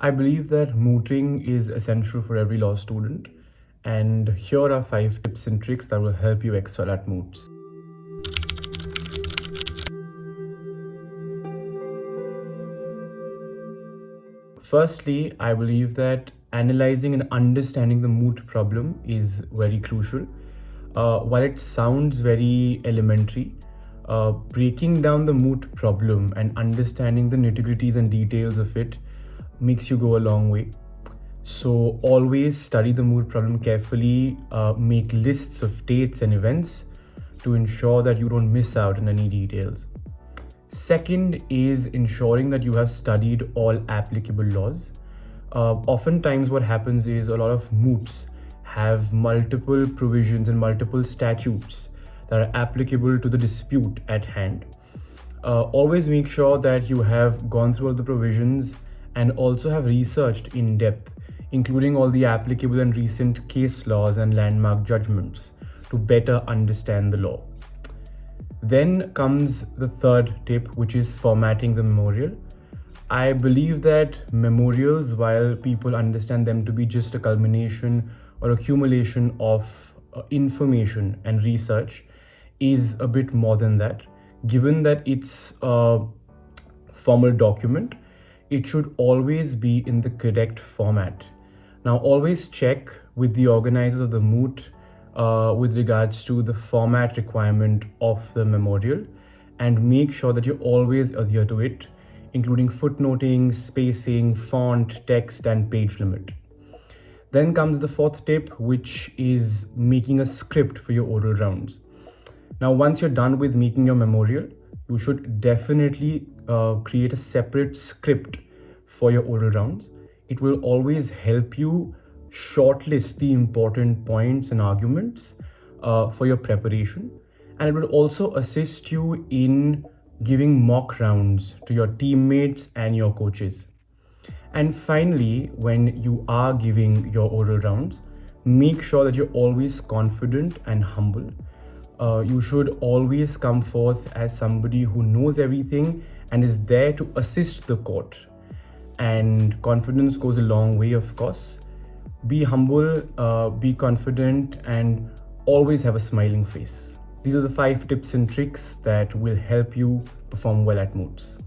I believe that mooting is essential for every law student, and here are 5 tips and tricks that will help you excel at moots. Firstly, I believe that analyzing and understanding the moot problem is very crucial. While it sounds very elementary, breaking down the moot problem and understanding the nitty-gritties and details of it makes you go a long way. So always study the moot problem carefully, make lists of dates and events to ensure that you don't miss out on any details. Second is ensuring that you have studied all applicable laws. Oftentimes what happens is a lot of moots have multiple provisions and multiple statutes that are applicable to the dispute at hand. Always make sure that you have gone through all the provisions and also have researched in depth, including all the applicable and recent case laws and landmark judgments to better understand the law. Then comes the third tip, which is formatting the memorial. I believe that memorials, while people understand them to be just a culmination or accumulation of information and research, is a bit more than that. Given that it's a formal document, it should always be in the correct format. Now, always check with the organizers of the moot with regards to the format requirement of the memorial, and make sure that you always adhere to it, including footnoting, spacing, font, text, and page limit. Then comes the fourth tip, which is making a script for your oral rounds. Now, once you're done with making your memorial, you should definitely create a separate script for your oral rounds. It will always help you shortlist the important points and arguments for your preparation, and it will also assist you in giving mock rounds to your teammates and your coaches. And finally, when you are giving your oral rounds, make sure that you're always confident and humble. You should always come forth as somebody who knows everything and is there to assist the court. And confidence goes a long way, of course. Be humble, be confident, and always have a smiling face. These are the 5 tips and tricks that will help you perform well at moots.